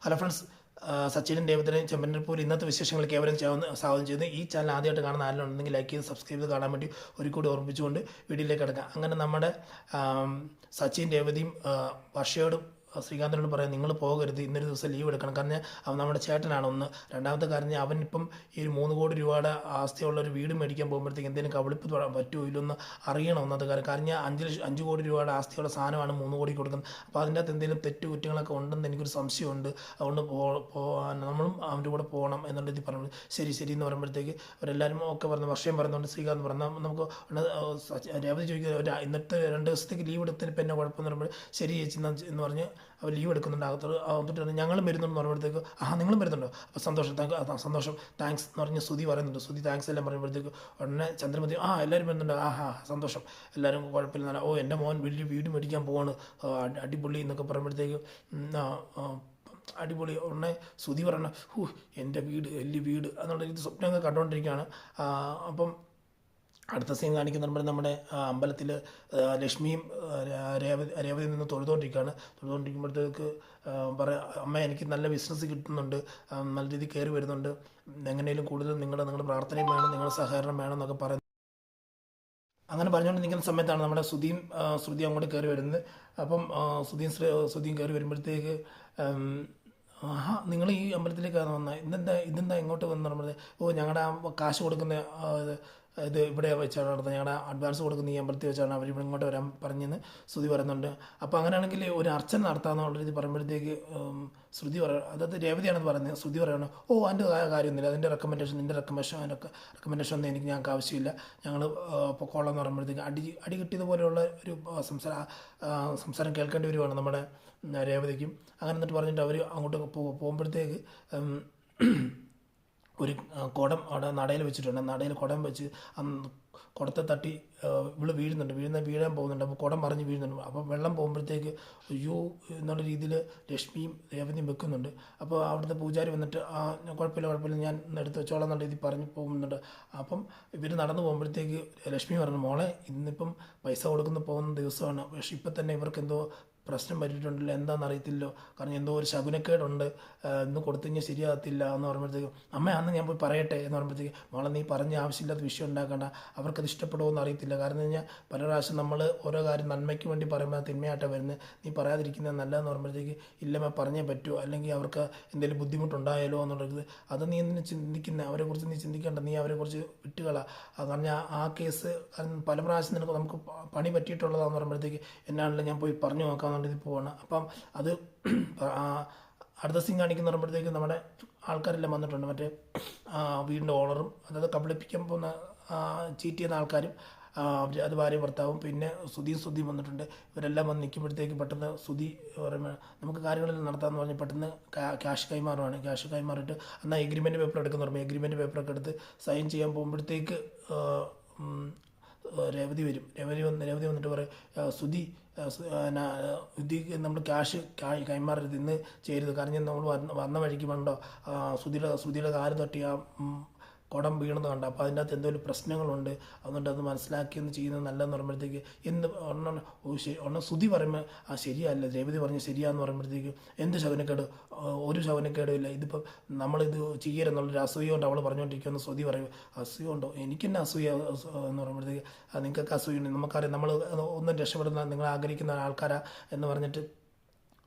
Hello friends, സച്ചിനും രേവതിനെയും Chempannoor ഇന്നത്തെ വിശേഷങ്ങൾക്ക് ഏവരും സ്വാഗതം ചെയ്യുന്നു. ഈ ചാനൽ ആദ്യമായിട്ട് കാണുന്ന ആരെങ്കിലും ഉണ്ടെങ്കിൽ ലൈക്ക് ചെയ്ത് സബ്സ്ക്രൈബ് ചെയ്ത് കാണാൻ വേണ്ടി ഒരു കൂടി ഓർമ്മിച്ചുകൊണ്ട് വീഡിയോയിലേക്ക് കിടക്കാം. അങ്ങനെ നമ്മുടെ സച്ചിൻ രേവതിയും വർഷയോടും ശ്രീകാന്തിനോട് പറയാം, നിങ്ങൾ പോകരുത്, ഇന്നൊരു ദിവസം ലീവ് എടുക്കണം. കാരണം അവൻ നമ്മുടെ ചേട്ടനാണ് ഒന്ന്. രണ്ടാമത്തെ കാര്യം, അവനിപ്പം ഈ 3 കോടി രൂപയുടെ ആസ്തിയുള്ള ഒരു വീട് മേടിക്കാൻ പോകുമ്പോഴത്തേക്ക് എന്തെങ്കിലും കബളിപ്പ് പറ്റുമോ ഇല്ലെന്ന് അറിയണം. ഒന്നാമത്തെ കാര്യം, കാരണം 5 കോടി രൂപയുടെ ആസ്തിയുള്ള സാധനമാണ് 3 കോടി കൊടുക്കുന്നത്. അപ്പോൾ അതിൻ്റെ അകത്ത് എന്തെങ്കിലും കുറ്റങ്ങളൊക്കെ ഉണ്ടെന്ന് എനിക്കൊരു സംശയമുണ്ട്. അതുകൊണ്ട് നമ്മളും അവൻ്റെ കൂടെ പോകണം എന്നുള്ള രീതി പറഞ്ഞു. ശരി എന്ന് പറയുമ്പോഴത്തേക്ക് അവരെല്ലാവരും ഒക്കെ പറഞ്ഞു. വർഷം പറയുന്നുണ്ട്, ശ്രീകാന്ത് പറഞ്ഞു നമുക്ക് രേവതി ചോദിക്കുക, ഇന്നത്തെ 2 ദിവസത്തേക്ക് ലീവ് എടുത്തതിന് ഇപ്പം എന്നെ കുഴപ്പമെന്ന് പറയുമ്പോൾ ശരി ചേച്ചി എന്ന് പറഞ്ഞ് അവർ ലീവ് എടുക്കുന്നുണ്ട്. അകത്തോട്ട് ഞങ്ങളും വരുന്നുണ്ടെന്ന് പറയുമ്പോഴത്തേക്ക് നിങ്ങളും വരുന്നുണ്ടോ, അപ്പോൾ സന്തോഷം താങ്ക്സ് എന്ന് പറഞ്ഞ് ശ്രുതി പറയുന്നുണ്ട്. ശ്രുതി താങ്ക്സ് എല്ലാം പറയുമ്പോഴത്തേക്ക് ഉടനെ ചന്ദ്രമതി എല്ലാവരും വരുന്നുണ്ട്. സന്തോഷം, എല്ലാവരും കുഴപ്പമില്ല. എൻ്റെ മോൻ വലിയ വീട് മേടിക്കാൻ പോവാണ്, അടിപൊളി എന്നൊക്കെ പറയുമ്പോഴത്തേക്ക് അടിപൊളി. ഉടനെ ശ്രുതി പറയണ, എൻ്റെ വീട് വലിയ വീട് എന്നുള്ള രീതി സ്വപ്നമൊക്കെ കണ്ടുകൊണ്ടിരിക്കുകയാണ്. അപ്പം അടുത്ത സീൻ കാണിക്കുമ്പോൾ നമ്മുടെ അമ്പലത്തിൽ ലക്ഷ്മിയും രേവതിയിൽ നിന്ന് തൊഴുതുകൊണ്ടിരിക്കുമ്പോഴത്തേക്ക് പറയാം, അമ്മ എനിക്ക് നല്ല ബിസിനസ് കിട്ടുന്നുണ്ട്, നല്ല രീതിയിൽ കയറി വരുന്നുണ്ട്, എങ്ങനെയും കൂടുതൽ നിങ്ങളുടെ പ്രാർത്ഥനയും വേണം, നിങ്ങളുടെ സഹകരണം വേണം എന്നൊക്കെ പറയുന്നത്. അങ്ങനെ പറഞ്ഞുകൊണ്ടിരിക്കുന്ന സമയത്താണ് നമ്മുടെ ശ്രുതി അങ്ങോട്ട് കയറി വരുന്നത്. അപ്പം ശ്രുതിയും കയറി വരുമ്പോഴത്തേക്ക് നിങ്ങൾ ഈ അമ്പലത്തിലേക്കാണ് വന്നത്, ഇതെന്താ ഇങ്ങോട്ട് വന്ന് പറയുന്നത്, ഞങ്ങളുടെ കാശ് കൊടുക്കുന്ന ഇത് ഇവിടെ വെച്ചാണ് നടന്നത്, ഞങ്ങളുടെ അഡ്വാൻസ് കൊടുക്കുന്ന ഈ അമ്പലത്തിൽ വെച്ചാണ് അവർ ഇവിടെ ഇങ്ങോട്ട് വരാൻ പറഞ്ഞെന്ന് ശ്രുതി പറയുന്നുണ്ട്. അപ്പോൾ അങ്ങനെയാണെങ്കിൽ ഒരു അർച്ചന നടത്താമെന്നുള്ള രീതി പറയുമ്പോഴത്തേക്ക് ശ്രുതി അതായത് രേവതിയാണെന്ന് പറയുന്നത്. ശ്രുതി പറയണം, അതിൻ്റെ കാര്യമൊന്നുമില്ല, അതിൻ്റെ നിൻ്റെ റെക്കമെൻഡേഷൻ ഒന്നും ഞങ്ങൾക്ക് ആവശ്യമില്ല, ഞങ്ങൾ പൊക്കോളാം എന്ന് പറയുമ്പോഴത്തേക്ക് അടി കിട്ടിയതുപോലെയുള്ള ഒരു സംസാരം കേൾക്കേണ്ടി വരുവാണ് നമ്മുടെ രേവതിക്കും. അങ്ങനെ എന്നിട്ട് പറഞ്ഞിട്ട് അവർ അങ്ങോട്ട് പോകുമ്പോഴത്തേക്ക് ഒരു കുടം അവിടെ നടയിൽ വെച്ചിട്ടുണ്ട്. നടയിൽ കുടം വെച്ച് കുടത്തെ തട്ടി വീഴാൻ പോകുന്നുണ്ട്. അപ്പോൾ കുടം മറിഞ്ഞ് വീഴുന്നുണ്ട്. അപ്പോൾ വെള്ളം പോകുമ്പോഴത്തേക്ക് അയ്യോ എന്നുള്ള രീതിയിൽ ലക്ഷ്മിയും രേവതിയും വെക്കുന്നുണ്ട്. അപ്പോൾ അവിടുത്തെ പൂജാരി വന്നിട്ട് കുഴപ്പമില്ല ഞാൻ എടുത്ത് വെച്ചോളാം എന്നുള്ള രീതി പറഞ്ഞ് പോകുന്നുണ്ട്. അപ്പം ഇവർ നടന്നു പോകുമ്പോഴത്തേക്ക് ലക്ഷ്മി പറഞ്ഞു, മോളെ ഇന്നിപ്പം പൈസ പോകുന്ന ദിവസമാണ്, പക്ഷെ ഇപ്പം തന്നെ ഇവർക്ക് എന്തോ പ്രശ്നം പറ്റിയിട്ടുണ്ടല്ലോ, എന്താണെന്ന് അറിയത്തില്ലോ, കാരണം എന്തോ ഒരു ശകുനക്കേടുണ്ട്, ഇന്ന് കൊടുത്തു കഴിഞ്ഞാൽ ശരിയാകത്തില്ല എന്ന് പറയുമ്പോഴത്തേക്കും അന്ന് ഞാൻ പോയി പറയട്ടെ എന്ന് പറയുമ്പോഴത്തേക്ക്, മോളെ നീ പറഞ്ഞ ആവശ്യമില്ലാത്ത വിഷയം ഉണ്ടാക്കേണ്ട, അവർക്കത് ഇഷ്ടപ്പെടുമോ എന്ന് അറിയത്തില്ല. കാരണം എന്ന് കഴിഞ്ഞാൽ പല പ്രാവശ്യം നമ്മൾ ഓരോ കാര്യം നന്മയ്ക്ക് വേണ്ടി പറയുമ്പോൾ തിന്മയായിട്ടാണ് വരുന്നത്, നീ പറയാതിരിക്കുന്നത് നല്ലതെന്ന് പറയുമ്പോഴത്തേക്ക് ഇല്ലമ്മ പറഞ്ഞേ പറ്റുമോ, അല്ലെങ്കിൽ അവർക്ക് എന്തെങ്കിലും ബുദ്ധിമുട്ടുണ്ടായാലോ എന്നുള്ളത്, അത് നീ എന്തിനു ചിന്തിക്കുന്നത്, അവരെക്കുറിച്ച് നീ ചിന്തിക്കേണ്ട, നീ അവരെക്കുറിച്ച് വിട്ടുകളാ. കാരണം ആ കേസ് പല പ്രാവശ്യം നമുക്ക് പണി പറ്റിയിട്ടുള്ളതാണെന്ന് പറയുമ്പോഴത്തേക്ക് എന്നാണല്ലോ ഞാൻ പോയി പറഞ്ഞു നോക്കാം ഇത് പോവാണ്. അപ്പം അത് അടുത്ത സീൻ കാണിക്കുന്ന പറയുമ്പോഴത്തേക്ക് നമ്മുടെ ആൾക്കാരെല്ലാം വന്നിട്ടുണ്ട്. മറ്റേ വീടിൻ്റെ ഓണറും, അതായത് കബളിപ്പിക്കാൻ പോകുന്ന ചീറ്റ് ചെയ്യുന്ന ആൾക്കാരും, അത് ഭാര്യ ഭർത്താവും, പിന്നെ ശ്രുതിയും വന്നിട്ടുണ്ട്. ഇവരെല്ലാം വന്ന് നിൽക്കുമ്പോഴത്തേക്ക് പെട്ടെന്ന് ശ്രുതി പറയുമ്പോൾ നമുക്ക് കാര്യങ്ങളെല്ലാം നടത്താമെന്ന് പറഞ്ഞ് പെട്ടെന്ന് ക്യാഷ് കൈമാറുവാണ്. ക്യാഷ് കൈമാറിയിട്ട് എന്നാൽ എഗ്രിമെൻറ്റ് പേപ്പർ എടുക്കുന്ന പറയുമ്പോൾ എഗ്രിമെൻറ്റ് പേപ്പറൊക്കെ എടുത്ത് സൈൻ ചെയ്യാൻ പോകുമ്പോഴത്തേക്ക് രേവതി വന്നിട്ട് പറയും, ശ്രുതിക്ക് നമ്മൾ ക്യാഷ് കൈമാറരുത്, ഇന്ന് ചെയ്യരുത്, കാരണം നമ്മൾ വന്ന വഴിക്ക് വേണ്ടോ ശ്രുതിയുടെ കാല് തട്ടി കുടം വീണെന്ന് കണ്ട, അപ്പോൾ അതിൻ്റെ അകത്ത് എന്തെങ്കിലും പ്രശ്നങ്ങളുണ്ട്, അതുകൊണ്ട് അത് മനസ്സിലാക്കിയെന്ന് ചെയ്യുന്നത് നല്ലതെന്ന് പറയുമ്പോഴത്തേക്ക് ശ്രുതി പറയുമ്പോൾ ശരിയല്ല, രേവതി പറഞ്ഞ് ശരിയാന്ന് പറയുമ്പോഴത്തേക്ക് എന്ത് ശകുനക്കേട്, ഒരു ശകുനക്കേടും ഇല്ല, ഇതിപ്പോൾ നമ്മളിത് ചെയ്യരുതെന്നുള്ളൊരു അസൂയ കൊണ്ട് അവൾ പറഞ്ഞുകൊണ്ടിരിക്കുമെന്ന് ശ്രുതി പറയും. അസൂയ ഉണ്ടോ, എനിക്കെന്നെ അസൂയ എന്ന് പറയുമ്പോഴത്തേക്ക് നിങ്ങൾക്കൊക്കെ അസൂയുണ്ട്, നമുക്കറിയാം നമ്മൾ ഒന്നും രക്ഷപ്പെടുന്ന നിങ്ങൾ ആഗ്രഹിക്കുന്ന ആൾക്കാരാ എന്ന് പറഞ്ഞിട്ട്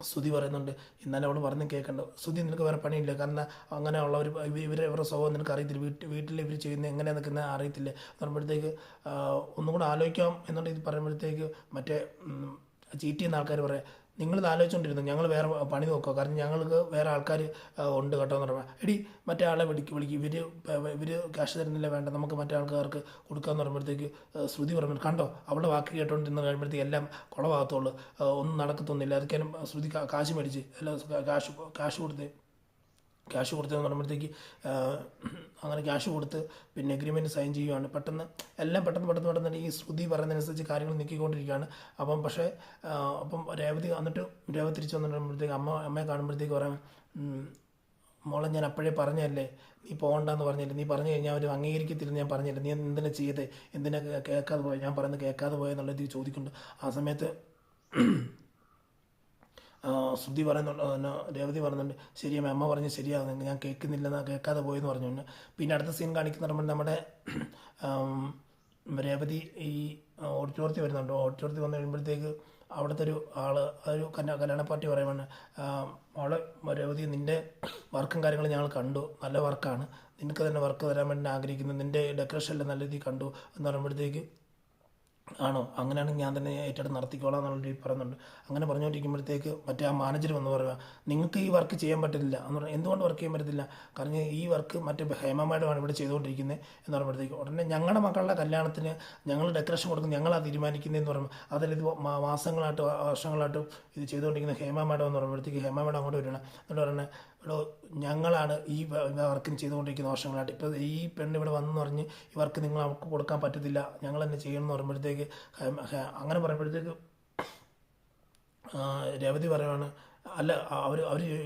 ശ്രുതി പറയുന്നുണ്ട്. എന്നാലും അവൾ പറഞ്ഞ് കേൾക്കണ്ട, ശ്രുതി നിനക്ക് വേറെ പണിയില്ല, കാരണം അങ്ങനെയുള്ളവർ ഇവരുടെ സ്വഭാവം നിനക്ക് അറിയത്തില്ല, വീട്ടിൽ ഇവർ ചെയ്യുന്നത് എങ്ങനെയാണ് നിൽക്കുന്നത് അറിയത്തില്ല പറയുമ്പോഴത്തേക്ക് ഒന്നും കൂടെ ആലോചിക്കാം എന്നുള്ള ഇത് പറയുമ്പോഴത്തേക്ക് മറ്റേ ചീറ്റ് ചെയ്യുന്ന ആൾക്കാർ പറയാം, നിങ്ങളിത് ആലോചിച്ചുകൊണ്ടിരുന്നു, ഞങ്ങൾ വേറെ പണി നോക്കുക, കാരണം ഞങ്ങൾക്ക് വേറെ ആൾക്കാർ ഉണ്ട് കേട്ടോ എന്ന് പറയുമ്പോൾ, എടി മറ്റേ ആളെ വിളിക്കും, ഇവർ ക്യാഷ് തരുന്നില്ല, വേണ്ട നമുക്ക് മറ്റേ ആൾക്കാർക്ക് കൊടുക്കാമെന്ന് പറയുമ്പോഴത്തേക്ക് ശ്രുതി പറഞ്ഞു, കണ്ടോ അവളുടെ വാക്ക് കേട്ടോണ്ടിരുന്ന് കഴിയുമ്പോഴത്തേക്ക് എല്ലാം കുളഭാഗത്തുള്ളൂ, ഒന്നും നടക്കത്തൊന്നുമില്ല, അതൊക്കെയാണ് ശ്രുതി കാശ് മേടിച്ച് ക്യാഷ് കൊടുത്തതെന്ന് പറയുമ്പോഴത്തേക്ക് അങ്ങനെ ക്യാഷ് കൊടുത്ത് പിന്നെ എഗ്രിമെൻറ്റ് സൈൻ ചെയ്യുകയാണ്. പെട്ടെന്ന് ഈ ശ്രുതി പറയുന്നതനുസരിച്ച് കാര്യങ്ങൾ നീക്കിക്കൊണ്ടിരിക്കുകയാണ്. അപ്പം രേവതി തിരിച്ച് വന്നിട്ടുമ്പോഴത്തേക്ക് അമ്മയെ കാണുമ്പോഴത്തേക്ക് പറയാം, മോളെ ഞാൻ അപ്പോഴേ പറഞ്ഞല്ലേ നീ പോകണ്ടെന്ന് പറഞ്ഞില്ലേ, നീ പറഞ്ഞു കഴിഞ്ഞാൽ അവർ അംഗീകരിക്കത്തില്ലെന്ന് ഞാൻ പറഞ്ഞില്ല, നീ എന്തിനാ ചെയ്തേ, എന്തിനാ കേൾക്കാതെ പോയത്, ഞാൻ പറയുന്നത് കേൾക്കാതെ പോയെന്നുള്ളത് ചോദിക്കുന്നുണ്ട്. ആ സമയത്ത് ശ്രുതി പറയുന്നുണ്ട്, പിന്നെ രേവതി പറയുന്നുണ്ട് ശരി അമ്മ പറഞ്ഞ് ശരിയാകുന്നു, ഞാൻ കേൾക്കുന്നില്ലെന്ന് കേൾക്കാതെ പോയെന്ന് പറഞ്ഞുകൊണ്ട്. പിന്നെ അടുത്ത സീൻ കാണിക്കുന്ന പറയുമ്പോൾ നമ്മുടെ രേവതി ഈ ഓഡിറ്റോറിയത്തിൽ വരുന്നുണ്ട്. ഓഡിറ്റോറിയത്തിൽ വന്നു കഴിയുമ്പോഴത്തേക്ക് അവിടുത്തെ ഒരു ആള് ഒരു കല്യാണ പാർട്ടി പറയുമ്പോൾ അവളെ രേവതി നിൻ്റെ വർക്കും കാര്യങ്ങളും ഞങ്ങൾ കണ്ടു, നല്ല വർക്കാണ്, നിനക്ക് തന്നെ വർക്ക് തരാൻ വേണ്ടി ആഗ്രഹിക്കുന്നു, നിൻ്റെ ഡെക്കറേഷനെല്ലാം നല്ല രീതിയിൽ കണ്ടു എന്ന് പറയുമ്പോഴത്തേക്ക് ആണോ അങ്ങനെയാണെങ്കിൽ ഞാൻ തന്നെ ഏറ്റെടുത്ത് നടത്തിക്കോളാം എന്നുള്ള രീതി പറയുന്നുണ്ട്. അങ്ങനെ പറഞ്ഞുകൊണ്ടിരിക്കുമ്പോഴത്തേക്ക് മറ്റേ ആ മാനേജർ വന്ന് പറയുക നിങ്ങൾക്ക് ഈ വർക്ക് ചെയ്യാൻ പറ്റില്ല എന്ന് പറഞ്ഞാൽ എന്തുകൊണ്ട് വർക്ക് ചെയ്യാൻ പറ്റത്തില്ല, കാരണം ഈ വർക്ക് മറ്റേ ഹേമ മാഡമാണ് ഇവിടെ ചെയ്തുകൊണ്ടിരിക്കുന്നത് എന്ന് പറയുമ്പോഴത്തേക്ക് ഉടനെ ഞങ്ങളുടെ മക്കളുടെ കല്യാണത്തിന് ഞങ്ങൾ ഡെക്കറേഷൻ കൊടുക്കും ഞങ്ങളാണ് തീരുമാനിക്കുന്നതെന്ന് പറയുമ്പോൾ അതിൽ ഇത് മാസങ്ങളായിട്ട് വർഷങ്ങളായിട്ട് ഇത് ചെയ്തുകൊണ്ടിരിക്കുന്ന ഹേമ മാഡം എന്ന് പറയുമ്പോഴത്തേക്ക് ഹേമ മാഡം അങ്ങോട്ട് വരണം എന്നിട്ട് പറഞ്ഞാൽ ഇവിടെ ഞങ്ങളാണ് ഈ വർക്കിന് ചെയ്തുകൊണ്ടിരിക്കുന്ന വർഷങ്ങളായിട്ട്, ഇപ്പോൾ ഈ പെണ്ണ് ഇവിടെ വന്നെന്ന് പറഞ്ഞ് ഈ വർക്ക് നിങ്ങൾ അവർക്ക് കൊടുക്കാൻ പറ്റത്തില്ല, ഞങ്ങൾ തന്നെ ചെയ്യണം എന്ന് പറയുമ്പോഴത്തേക്ക് അങ്ങനെ പറയുമ്പോഴത്തേക്ക് രേവതി പറയുവാണ് അല്ല അവർ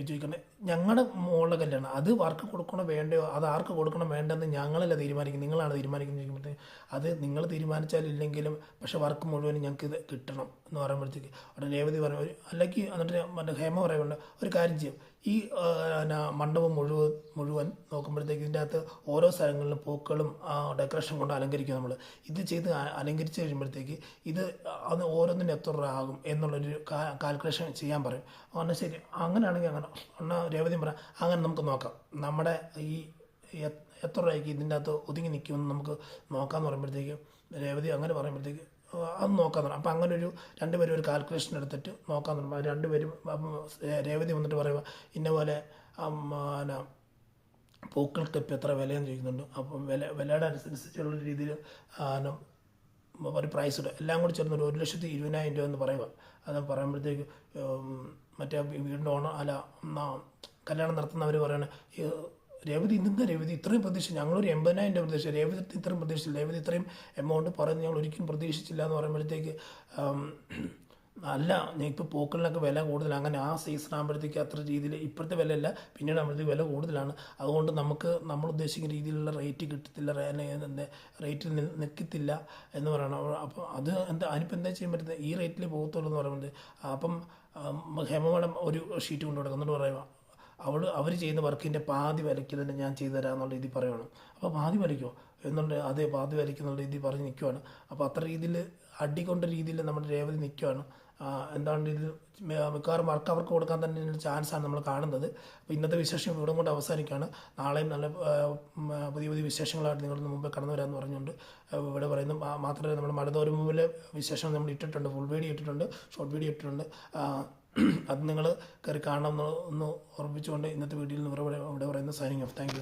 ചോദിക്കണേ ഞങ്ങളുടെ മോളുടെ കല്യാണം അത് വർക്ക് കൊടുക്കണോ വേണ്ടയോ, അത് ആർക്ക് കൊടുക്കണം വേണ്ടെന്ന് ഞങ്ങളല്ല തീരുമാനിക്കുന്നത്, നിങ്ങളാണ് തീരുമാനിക്കുന്നത് ചോദിക്കുമ്പോഴത്തേക്ക് അത് നിങ്ങൾ തീരുമാനിച്ചാലില്ലെങ്കിലും പക്ഷേ വർക്ക് മുഴുവനും ഞങ്ങൾക്ക് ഇത് കിട്ടണം എന്ന് പറയുമ്പോഴത്തേക്ക് അവിടെ രേവതി പറയും അല്ലെങ്കിൽ എന്നിട്ട് മറ്റേ ഹേമ പറയുന്നുണ്ട് ഒരു കാര്യം ചെയ്യും ഈ മണ്ഡപം മുഴുവൻ നോക്കുമ്പോഴത്തേക്ക് ഇതിൻ്റെ അകത്ത് ഓരോ സ്ഥലങ്ങളിലും പൂക്കളും ഡെക്കറേഷൻ കൊണ്ട് അലങ്കരിക്കും, നമ്മൾ ഇത് ചെയ്ത് അലങ്കരിച്ച് കഴിയുമ്പോഴത്തേക്ക് ഇത് അത് ഓരോന്നിനും എത്ര രൂപ ആകും എന്നുള്ളൊരു കാൽക്കുലേഷൻ ചെയ്യാൻ പറയും. എന്നാൽ ശരി അങ്ങനെയാണെങ്കിൽ അങ്ങനെ എന്നാൽ രേവതി പറയാം അങ്ങനെ നമുക്ക് നോക്കാം, നമ്മുടെ ഈ എത്ര രൂപയ്ക്ക് ഇതിൻ്റെ അകത്ത് ഒതുങ്ങി നിൽക്കുമെന്ന് നമുക്ക് നോക്കാമെന്ന് പറയുമ്പോഴത്തേക്ക് രേവതി അങ്ങനെ പറയുമ്പോഴത്തേക്ക് അത് നോക്കാൻ തുടങ്ങും. അപ്പം അങ്ങനെ ഒരു രണ്ടുപേരും ഒരു കാൽക്കുലേഷൻ എടുത്തിട്ട് നോക്കാൻ തുടങ്ങും. രണ്ടുപേരും രേവതി വന്നിട്ട് പറയുക ഇന്ന പോലെ പിന്നെ പൂക്കൾക്ക് ഇപ്പം എത്ര വിലയെന്ന് ചോദിക്കുന്നുണ്ട്. അപ്പം വിലയുടെ അനുസരിച്ചുള്ള രീതിയിൽ ഒരു പ്രൈസ് ഇടും, എല്ലാം കൂടി ചേർന്ന് ഒരു 1,20,000 രൂപ എന്ന് പറയുക. അത് പറയുമ്പോഴത്തേക്ക് മറ്റേ വീടിൻ്റെ ഓണർ അല്ല കല്യാണം നടത്തുന്നവർ പറയണ രേവതി ഇന്നെന്താ രേവതി ഇത്രയും പ്രതീക്ഷിച്ചു, ഞങ്ങളൊരു 80,000 രൂപ പ്രതീക്ഷിച്ചു, രേവതി ഇത്രയും പ്രതീക്ഷിച്ചില്ല, രേവതി ഇത്രയും എമൗണ്ട് പറയുന്നത് ഞങ്ങൾ ഒരിക്കലും പ്രതീക്ഷിച്ചില്ല എന്ന് പറയുമ്പോഴത്തേക്ക് അല്ല ഞാൻ ഇപ്പോൾ പൂക്കളിനൊക്കെ വില കൂടുതലാണ്, അങ്ങനെ ആ സീസൺ ആകുമ്പോഴത്തേക്ക് അത്ര രീതിയിൽ ഇപ്പോഴത്തെ വിലയല്ല പിന്നീട് ആകുമ്പോഴത്തേക്ക് വില കൂടുതലാണ്, അതുകൊണ്ട് നമ്മൾ ഉദ്ദേശിക്കുന്ന രീതിയിലുള്ള റേറ്റ് കിട്ടത്തില്ല, റേറ്റിൽ നിൽക്കത്തില്ല എന്ന് പറയണം. അപ്പോൾ അത് അതിനിപ്പോൾ എന്താ ചെയ്യാൻ പറ്റുന്നത്, ഈ റേറ്റിൽ പോകത്തുള്ളൂ എന്ന് പറയുന്നത്. അപ്പം ഹേമമാഡം ഒരു ഷീറ്റ് കൊണ്ട് കൊടുക്കും എന്നിട്ട് പറയുക അവർ ചെയ്യുന്ന വർക്കിൻ്റെ പാതി വിലയ്ക്ക് തന്നെ ഞാൻ ചെയ്തു തരാം എന്നുള്ള രീതിയിൽ പറയുവാണ്. അപ്പോൾ പാതി വിലയ്ക്കോ എന്നുണ്ട്, അതേ പാതി വിലയ്ക്കെന്നുള്ള രീതിയിൽ പറഞ്ഞ് നിൽക്കുവാണ്. അപ്പോൾ അത്ര രീതിയിൽ അടികൊണ്ട രീതിയിൽ നമ്മുടെ രേവതി നിൽക്കുവാണ്. എന്താണ് ഇത് മിക്കവാറും വർക്ക് അവർക്ക് കൊടുക്കാൻ തന്നെ ചാൻസാണ് നമ്മൾ കാണുന്നത്. അപ്പോൾ ഇന്നത്തെ വിശേഷം ഇവിടെ കൊണ്ട് അവസാനിക്കുകയാണ്. നാളെയും നല്ല പുതിയ പുതിയ വിശേഷങ്ങളായിട്ട് നിങ്ങളുടെ മുമ്പേ കടന്നു വരാമെന്ന് പറഞ്ഞുകൊണ്ട് ഇവിടെ പറയുന്നു. മാത്രമല്ല നമ്മുടെ മഴതോരും മുമ്പിലെ വിശേഷം നമ്മൾ ഇട്ടിട്ടുണ്ട്, ഫുൾ വീഡിയോ ഇട്ടിട്ടുണ്ട്, ഷോർട്ട് വീഡിയോ ഇട്ടിട്ടുണ്ട്. അത് നിങ്ങൾ കയറി കാണണം എന്ന് ഓർമ്മിച്ചുകൊണ്ട് ഇന്നത്തെ വീഡിയോയിൽ നിന്ന് ഇവിടെ പറയുന്ന സൈനിങ് ഓഫ്. Thank you.